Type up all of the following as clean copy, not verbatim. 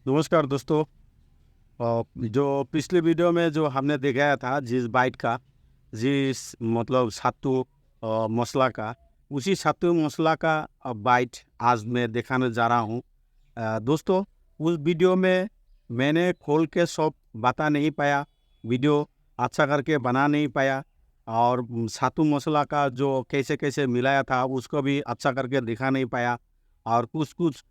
नमस्कार दोस्तों। जो पिछले वीडियो में जो हमने दिखाया था जिस बाइट का, जिस मतलब सत्तू मसला का, उसी सत्तू मसला का बाइट आज मैं दिखाने जा रहा हूँ। दोस्तों, उस वीडियो में मैंने खोल के सब बता नहीं पाया, वीडियो अच्छा करके बना नहीं पाया और सत्तू मसला का जो कैसे-कैसे मिलाया था उसको भी अच्छा करके दिखा नहीं पाया और कुछ-कुछ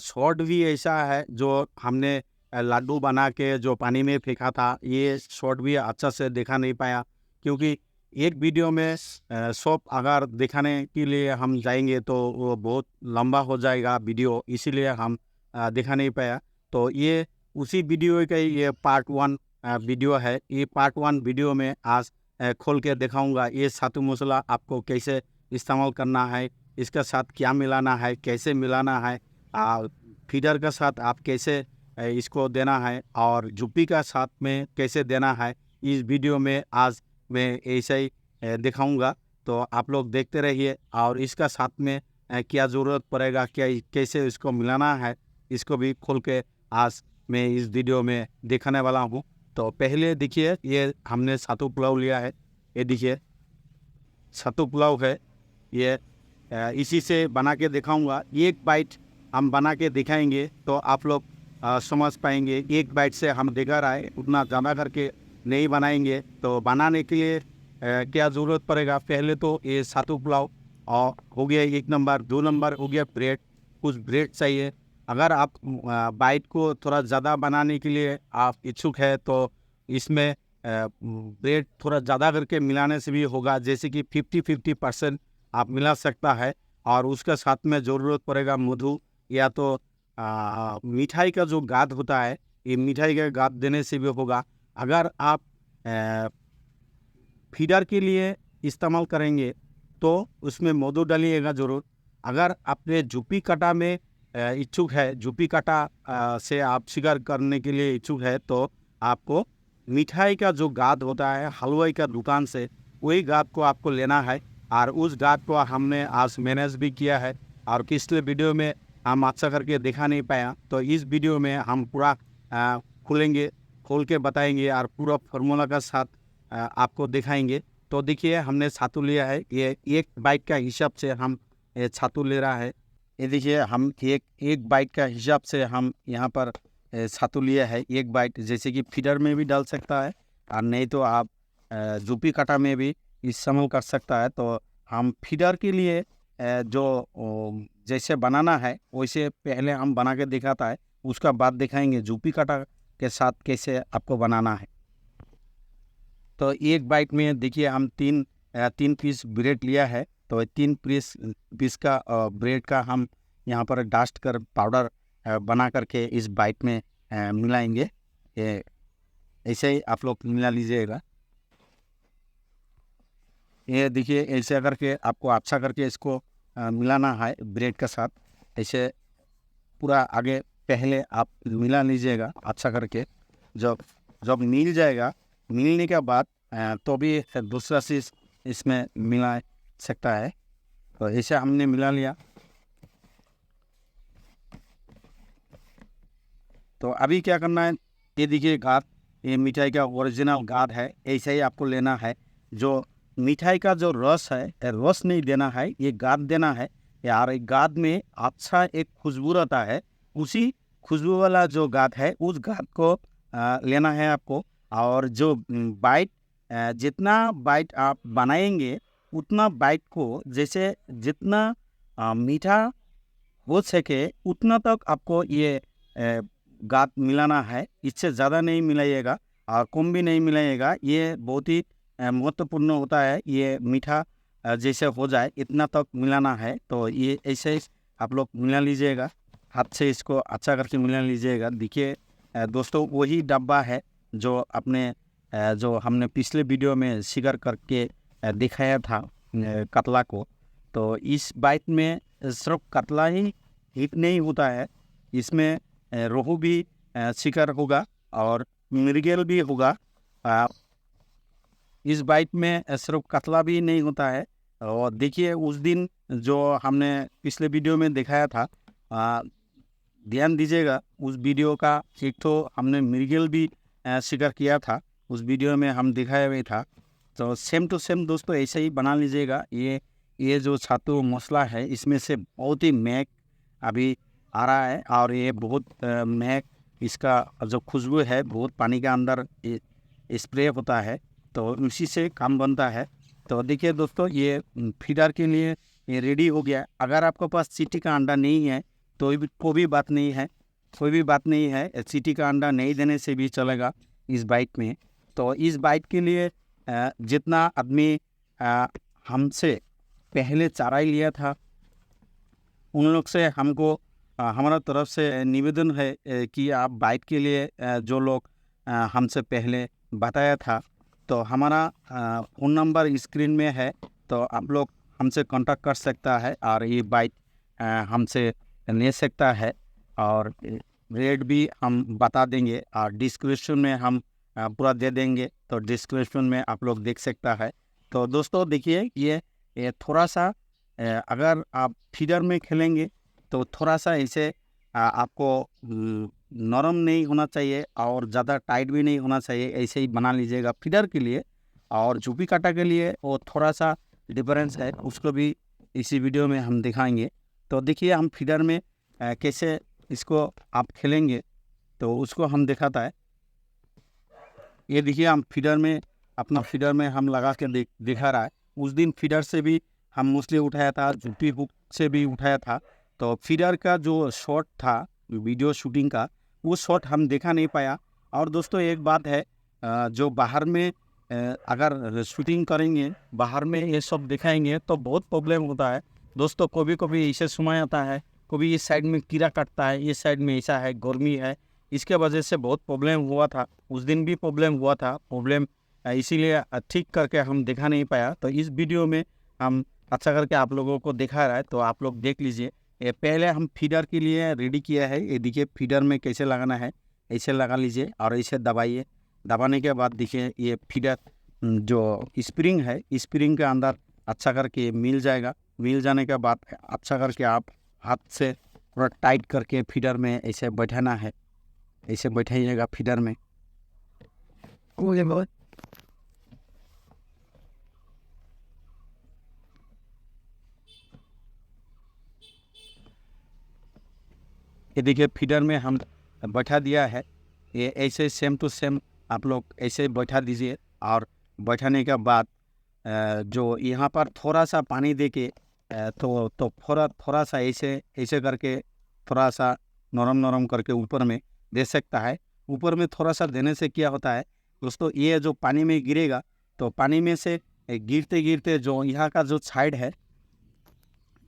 शॉट भी ऐसा है जो हमने लड्डू बना के जो पानी में फेंका था, ये शॉट भी अच्छा से दिखा नहीं पाया क्योंकि एक वीडियो में सब अगर दिखाने के लिए हम जाएँगे तो वो बहुत लंबा हो जाएगा वीडियो, इसीलिए हम दिखा नहीं पाया। तो ये उसी वीडियो का ही ये पार्ट 1 वीडियो है। ये पार्ट 1 वीडियो में आज खोल के दिखाऊँगा ये सत्तू मसाला आपको कैसे इस्तेमाल करना है, इसके साथ क्या मिलाना है, कैसे मिलाना है, फीडर के साथ आप कैसे इसको देना है और जुप्पी का साथ में कैसे देना है, इस वीडियो में आज मैं ऐसे ही दिखाऊँगा। तो आप लोग देखते रहिए और इसका साथ में क्या ज़रूरत पड़ेगा, क्या कैसे इसको मिलाना है, इसको भी खोल के आज मैं इस वीडियो में दिखाने वाला हूँ। तो पहले देखिए ये हमने सत्तू पुलाव लिया है, ये देखिए सत्तू पुलाव है ये। इसी से बना के दिखाऊँगा। एक बाइट हम बना के दिखाएँगे तो आप लोग समझ पाएँगे। एक बाइट से हम दिखा रहा है, उतना ज़्यादा करके नहीं बनाएँगे। तो बनाने के लिए क्या ज़रूरत पड़ेगा, पहले तो ये सत्तू पुलाव और हो गया 1 नंबर, 2 नंबर हो गया ब्रेड, कुछ ब्रेड चाहिए। अगर आप बाइट को थोड़ा ज़्यादा बनाने के लिए आप इच्छुक है तो इसमें ब्रेड थोड़ा ज़्यादा करके मिलाने से भी होगा, जैसे कि 50-50% आप मिला सकता है और उसके साथ में ज़रूरत पड़ेगा मधु या तो मिठाई का जो गाद होता है, ये मिठाई का गाद देने से भी होगा। अगर आप अ, फीडर के लिए इस्तेमाल करेंगे तो उसमें मधु डालिएगा ज़रूर। अगर आपने जुपी काटा में इच्छुक है, जुपी काटा से आप शिकार करने के लिए इच्छुक है तो आपको मिठाई का जो गाद होता है हलवाई का दुकान से, वही गाद को आपको लेना है और उस गाद को हमने आज मैनेज भी किया है और पिछले वीडियो में हम अच्छा करके दिखा नहीं पाया, तो इस वीडियो में हम पूरा खोलेंगे, खोल के बताएँगे और पूरा फ़ॉर्मूला का साथ आपको दिखाएँगे। तो देखिए हमने छातू लिया है, ये 1 बाइट का हिसाब से हम ये छातू ले रहा है। ये देखिए हम एक बाइट का हिसाब से हम यहाँ पर छातू लिया है, 1 बाइट, जैसे कि फीडर में भी डाल सकता है और नहीं तो आप जुपी काटा में भी इस्तेमाल कर सकता है। तो हम फीडर के लिए जो जैसे बनाना है वैसे पहले हम बना के दिखाता है, उसका बाद दिखाएँगे जुपी काटा के साथ कैसे आपको बनाना है। तो एक बाइट में देखिए हम 3 पीस ब्रेड लिया है, तो 3 पीस पीस का ब्रेड का हम यहाँ पर डस्ट कर पाउडर बना करके इस बाइट में मिलाएँगे। ये ऐसे ही आप लोग मिला लीजिएगा। ये देखिए ऐसे करके आपको अच्छा करके इसको मिलाना है ब्रेड के साथ। ऐसे पूरा आगे पहले आप मिला लीजिएगा अच्छा करके। जब जब मिल जाएगा, मिलने के बाद तो भी फिर दूसरा चीज़ इसमें मिला सकता है। तो ऐसे हमने मिला लिया। तो अभी क्या करना है, ये देखिए गाद, ये मिठाई का ओरिजिनल गाद है, ऐसे ही आपको लेना है। जो मिठाई का जो रस है, रस नहीं देना है, ये गाद देना है यार। गाद में अच्छा एक खुशबू रहता है, उसी खुशबू वाला जो गाद है उस गाद को लेना है आपको। और जो बाइट जितना बाइट आप बनाएंगे उतना बाइट को जैसे जितना मीठा हो सके उतना तक आपको ये गाद मिलाना है। इससे ज़्यादा नहीं मिलाइएगा और कम भी नहीं मिलाइएगा। ये बहुत ही महत्वपूर्ण होता है, ये मीठा जैसे हो जाए इतना तक मिलाना है। तो ये ऐसे ही आप लोग मिला लीजिएगा, हाथ से इसको अच्छा करके मिला लीजिएगा। देखिए दोस्तों, वही डब्बा है जो अपने जो हमने पिछले वीडियो में शिकार करके दिखाया था कतला को। तो इस बाइट में सिर्फ कतला ही हिट नहीं होता है, इसमें रोहू भी शिकार होगा और मृगल भी होगा। अ, इस बाइट में सिर्फ कतला भी नहीं होता है। और देखिए उस दिन जो हमने पिछले वीडियो में दिखाया था, ध्यान दीजिएगा, उस वीडियो का एक तो हमने मृगल भी शिकार किया था, उस वीडियो में हम दिखाया हुआ था। तो सेम टू सेम दोस्तों ऐसे ही बना लीजिएगा। ये जो छातु मसला है, इसमें से बहुत ही महक अभी आ रहा है, और ये बहुत महक, इसका जो खुशबू है बहुत पानी के अंदर स्प्रे होता है, तो उसी से काम बनता है। तो देखिए दोस्तों, ये फीडर के लिए ये रेडी हो गया। अगर आपके पास चींटी का अंडा नहीं है तो कोई भी बात नहीं है, कोई भी बात नहीं है, चींटी का अंडा नहीं देने से भी चलेगा इस बाइट में। तो इस बाइट के लिए जितना आदमी हमसे पहले चारा ही लिया था, उन लोग से हमको हमारा तरफ से निवेदन है कि आप बाइट के लिए जो लोग हमसे पहले बताया था, तो हमारा फ़ोन नंबर स्क्रीन में है, तो आप लोग हमसे कांटेक्ट कर सकता है और ये बाइट हमसे ले सकता है, और रेट भी हम बता देंगे और डिस्क्रिप्शन में हम पूरा दे देंगे, तो डिस्क्रिप्शन में आप लोग देख सकता है। तो दोस्तों देखिए, ये थोड़ा सा अगर आप फीडर में खेलेंगे तो थोड़ा सा ऐसे आपको नरम नहीं होना चाहिए और ज़्यादा टाइट भी नहीं होना चाहिए, ऐसे ही बना लीजिएगा फीडर के लिए। और झुपी काटा के लिए वो थोड़ा सा डिफरेंस है, उसको भी इसी वीडियो में हम दिखाएंगे। तो देखिए हम फीडर में कैसे इसको आप खेलेंगे, तो उसको हम दिखाता है। ये देखिए हम फीडर में, अपना फीडर में हम लगा के दिखा रहा है। उस दिन फीडर से भी हम मूसली उठाया था, झुपी हुक से भी उठाया था। तो फीडर का जो शॉट था वीडियो शूटिंग का, वो शॉट हम देखा नहीं पाया। और दोस्तों एक बात है, जो बाहर में अगर शूटिंग करेंगे, बाहर में ये सब दिखाएंगे तो बहुत प्रॉब्लम होता है दोस्तों। कभी कभी ऐसे समय आता है, कभी इस साइड में कीड़ा काटता है, इस साइड में ऐसा है, गर्मी है, इसके वजह से बहुत प्रॉब्लम हुआ था। उस दिन भी प्रॉब्लम हुआ था, प्रॉब्लम इसीलिए ठीक करके हम दिखा नहीं पाया। तो इस वीडियो में हम अच्छा करके आप लोगों को दिखा रहा है, तो आप लोग देख लीजिए। ये पहले हम फीडर के लिए रेडी किया है। ये देखिए फीडर में कैसे लगाना है, ऐसे लगा लीजिए और ऐसे दबाइए। दबाने के बाद देखिए ये फीडर जो स्प्रिंग है, स्प्रिंग के अंदर अच्छा करके मिल जाएगा। मिल जाने के बाद अच्छा करके आप हाथ से थोड़ा टाइट करके फीडर में ऐसे बैठाना है, ऐसे बैठाइएगा फीडर में। ये देखिए फीडर में हम बैठा दिया है। ये ऐसे सेम टू सेम आप लोग ऐसे बैठा दीजिए, और बैठाने के बाद जो यहाँ पर थोड़ा सा पानी देके तो थोड़ा सा ऐसे ऐसे करके थोड़ा सा नरम नरम करके ऊपर में दे सकता है। ऊपर में थोड़ा सा देने से क्या होता है दोस्तों, ये जो पानी में गिरेगा, तो पानी में से गिरते गिरते जो यहाँ का जो साइड है,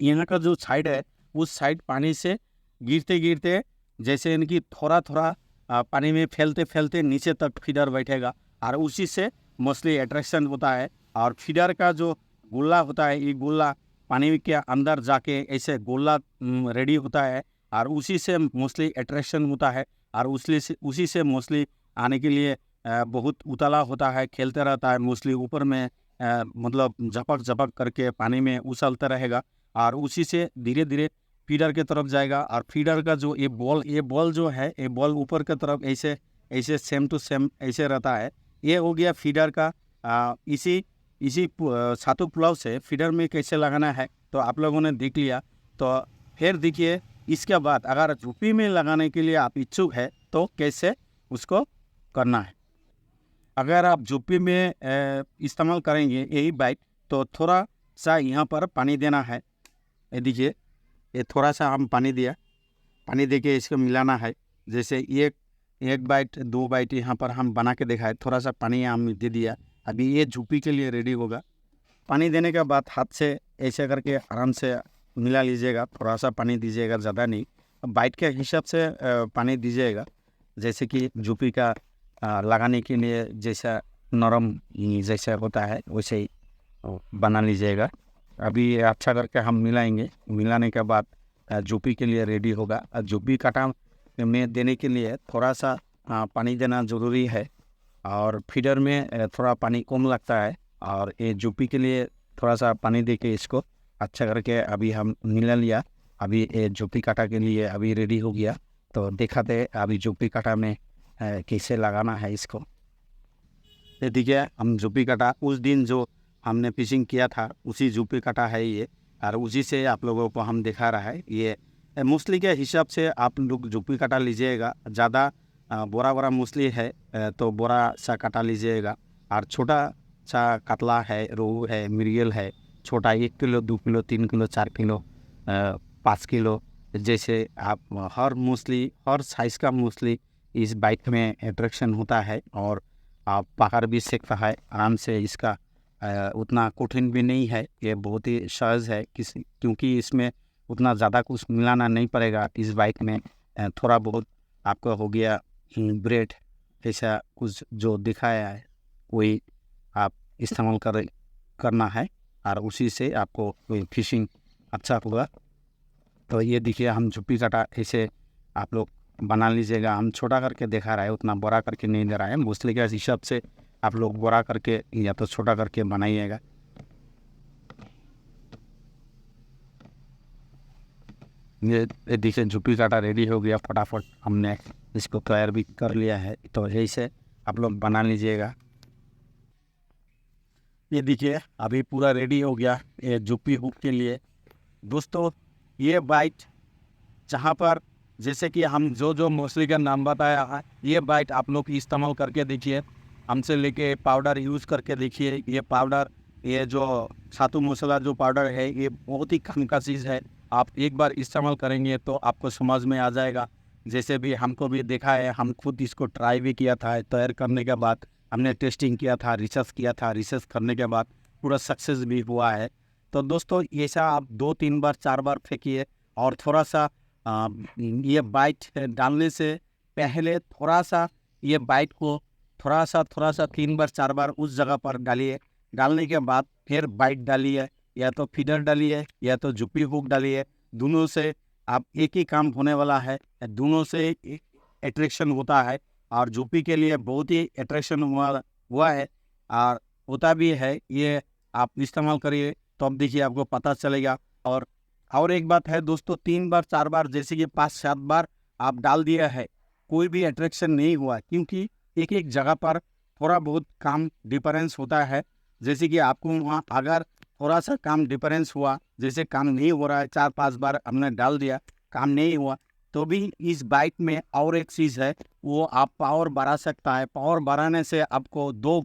यहाँ का जो साइड है, उस साइड पानी से गिरते गिरते जैसे इनकी थोड़ा थोड़ा पानी में फैलते फैलते नीचे तक फीडर बैठेगा, और उसी से मछली अट्रैक्शन होता है। और फीडर का जो गोला होता है, ये गोला पानी के अंदर जाके ऐसे गोला रेडी होता है, और उसी से मछली अट्रैक्शन होता है, और उसी से मछली आने के लिए बहुत उताला होता है, खेलते रहता है मछली ऊपर में, मतलब झपक झपक करके पानी में उछलता रहेगा, और उसी से धीरे धीरे फीडर के तरफ जाएगा। और फीडर का जो ये बॉल जो है, ये बॉल ऊपर की तरफ ऐसे ऐसे सेम टू सेम ऐसे रहता है। ये हो गया फीडर का। इसी छातु पुलाव से फीडर में कैसे लगाना है तो आप लोगों ने देख लिया। तो फिर देखिए इसके बाद अगर झुपी में लगाने के लिए आप इच्छुक है तो कैसे उसको करना है। अगर आप झुपी में इस्तेमाल करेंगे यही बाइट, तो थोड़ा सा यहाँ पर पानी देना है। ये देखिए, ये थोड़ा सा हम पानी दिया, पानी देके इसको मिलाना है। जैसे एक बाइट 2 बाइट यहाँ पर हम बना के देखा है, थोड़ा सा पानी हम दे दिया। अभी ये झुपी के लिए रेडी होगा। पानी देने के बाद हाथ से ऐसे करके आराम से मिला लीजिएगा, थोड़ा सा पानी दीजिएगा, ज़्यादा नहीं। बाइट के हिसाब से पानी दीजिएगा, जैसे कि झुपी का लगाने के लिए जैसा नरम जैसा होता है वैसे ही बना लीजिएगा। अभी अच्छा करके हम मिलाएंगे, मिलाने के बाद झुपी के लिए रेडी होगा। झुपी काटा में देने के लिए थोड़ा सा पानी देना ज़रूरी है, और फीडर में थोड़ा पानी कम लगता है, और ये झुपी के लिए थोड़ा सा पानी देके इसको अच्छा करके अभी हम मिला लिया। अभी ये झुप्पी काटा के लिए अभी रेडी हो गया। तो दिखाते अभी झुप्पी काटा में कैसे लगाना है इसको। ये देखिए, हम झुप्पी काटा उस दिन जो हमने फिशिंग किया था उसी झुप्पी काटा है ये, और उसी से आप लोगों को हम दिखा रहा है। ये मछली के हिसाब से आप लोग झुप्पी काटा लीजिएगा। ज़्यादा बड़ा बड़ा मछली है तो बड़ा सा काटा लीजिएगा, और छोटा सा कतला है, रोहू है, मृगल है, छोटा 1 kilo 2 kilo 3 kilo 4 kilo 5 kilo, जैसे आप हर मछली हर साइज़ का मछली इस बाइट में अट्रैक्शन होता है। और आप पकड़ भी सकता है आराम से। इसका उतना कठिन भी नहीं है, ये बहुत ही सहज है क्योंकि इसमें उतना ज़्यादा कुछ मिलाना नहीं पड़ेगा। इस बाइक में थोड़ा बहुत आपका हो गया ब्रेड ऐसा कुछ जो दिखाया है वही आप इस्तेमाल करना है, और उसी से आपको फिशिंग अच्छा होगा। तो ये देखिए, हम झुप्पी काटा ऐसे आप लोग बना लीजिएगा। हम छोटा करके दिखा रहा है, उतना बड़ा करके नहीं दे रहा है। मछली के हिसाब से आप लोग बड़ा करके या तो छोटा करके बनाइएगा। ये देखिए, झुप्पी काटा रेडी हो गया, फटाफट हमने इसको तैयार भी कर लिया है। तो ऐसे आप लोग बना लीजिएगा। ये देखिए, अभी पूरा रेडी हो गया ये झुप्पी हुक के लिए। दोस्तों, ये बाइट जहाँ पर जैसे कि हम जो मछली का नाम बताया है, ये बाइट आप लोग इस्तेमाल करके देखिए। हमसे लेके पाउडर यूज़ करके देखिए। ये पाउडर, ये जो सातु मसाला जो पाउडर है, ये बहुत ही काम का चीज़ है। आप एक बार इस्तेमाल करेंगे तो आपको समझ में आ जाएगा। जैसे भी हमको भी देखा है, हम खुद इसको ट्राई भी किया था। तैयार करने के बाद हमने टेस्टिंग किया था, रिसर्च किया था। रिसर्च करने के बाद पूरा सक्सेस भी हुआ है। तो दोस्तों, ऐसा आप 2-3 बार 4 बार फेंकिए, और थोड़ा सा ये बाइट डालने से पहले थोड़ा सा ये बाइट को थोड़ा सा 3 बार 4 बार उस जगह पर डालिए। डालने के बाद फिर बाइट डालिए, या तो फीडर डालिए या तो झुप्पी हुक डालिए। दोनों से आप एक ही काम होने वाला है, दोनों से अट्रैक्शन होता है। और झुप्पी के लिए बहुत ही अट्रैक्शन हुआ है और होता भी है। ये आप इस्तेमाल करिए तो अब देखिए आपको पता चलेगा। और एक बात है दोस्तों, 3 बार 4 बार जैसे कि 5-7 बार आप डाल दिया है, कोई भी अट्रैक्शन नहीं हुआ, क्योंकि एक एक जगह पर थोड़ा बहुत काम डिफरेंस होता है। जैसे कि आपको वहाँ अगर थोड़ा सा काम डिफरेंस हुआ, जैसे काम नहीं हो रहा है, 4-5 बार हमने डाल दिया, काम नहीं हुआ, तो भी इस बाइक में और एक चीज़ है, वो आप पावर बढ़ा सकता है। पावर बढ़ाने से आपको 2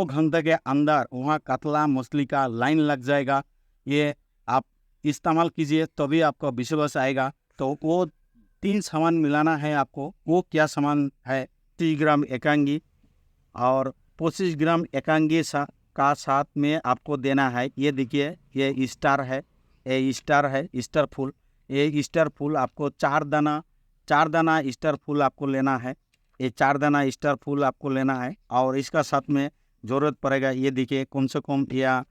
घंटे के अंदर वहाँ कतला मछली का लाइन लग जाएगा। ये आप इस्तेमाल कीजिए तभी आपको विश्वास आएगा। तो वो 3 सामान मिलाना है आपको। वो क्या सामान है? 30 ग्राम एकांगी और 25 ग्राम एकांगी का साथ में आपको देना है। ये देखिए, ये स्टार है, स्टार फूल। ये स्टार फूल आपको 4 दाना स्टार फूल आपको लेना है। ये 4 दाना स्टार फूल आपको लेना है, और इसका साथ में ज़रूरत पड़ेगा, ये देखिए, कम से कम या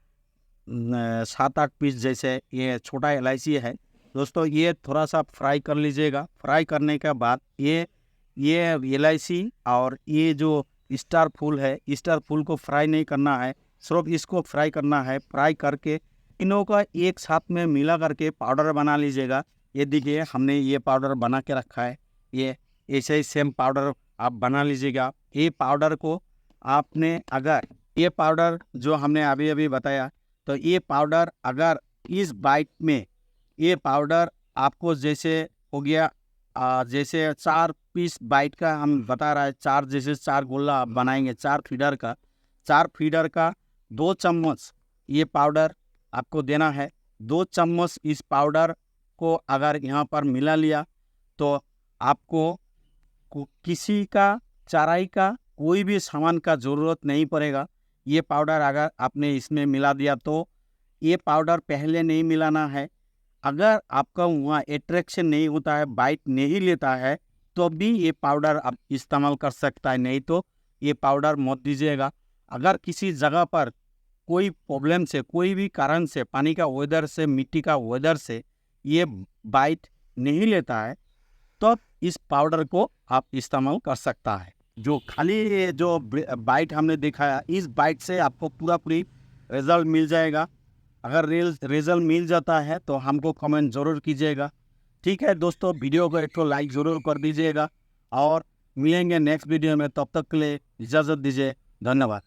7-8 पीस जैसे ये छोटा इलायची है। दोस्तों, ये थोड़ा सा फ्राई कर लीजिएगा। फ्राई करने के बाद ये इलायची और ये जो स्टार फूल है, स्टार फूल को फ्राई नहीं करना है, सिर्फ इसको फ्राई करना है। फ्राई करके इनों का एक साथ में मिला करके पाउडर बना लीजिएगा। ये देखिए, हमने ये पाउडर बना के रखा है। ये ऐसे ही सेम पाउडर आप बना लीजिएगा। ये पाउडर को आपने, अगर ये पाउडर जो हमने अभी अभी बताया, तो ये पाउडर अगर इस बाइट में ये पाउडर आपको जैसे हो गया, जैसे 4 पीस बाइट का हम बता रहा है, 4 जैसे 4 गोला आप बनाएंगे, 4 फीडर का 2 चम्मच ये पाउडर आपको देना है। 2 चम्मच इस पाउडर को अगर यहाँ पर मिला लिया तो आपको किसी का चाराई का कोई भी सामान का ज़रूरत नहीं पड़ेगा। ये पाउडर अगर आपने इसमें मिला दिया तो ये पाउडर पहले नहीं मिलाना है। अगर आपका वहाँ अट्रैक्शन नहीं होता है, बाइट नहीं लेता है, तो भी ये पाउडर आप इस्तेमाल कर सकता है, नहीं तो ये पाउडर मत दीजिएगा। अगर किसी जगह पर कोई प्रॉब्लम से, कोई भी कारण से, पानी का वेदर से, मिट्टी का वेदर से ये बाइट नहीं लेता है, तो इस पाउडर को आप इस्तेमाल कर सकता है। जो खाली ये जो बाइट हमने दिखाया, इस बाइट से आपको पूरी रिजल्ट मिल जाएगा। अगर रिजल्ट मिल जाता है तो हमको कमेंट ज़रूर कीजिएगा। ठीक है दोस्तों, वीडियो को एक तो लाइक ज़रूर कर दीजिएगा और मिलेंगे नेक्स्ट वीडियो में। तब तक के लिए इजाज़त दीजिए। धन्यवाद।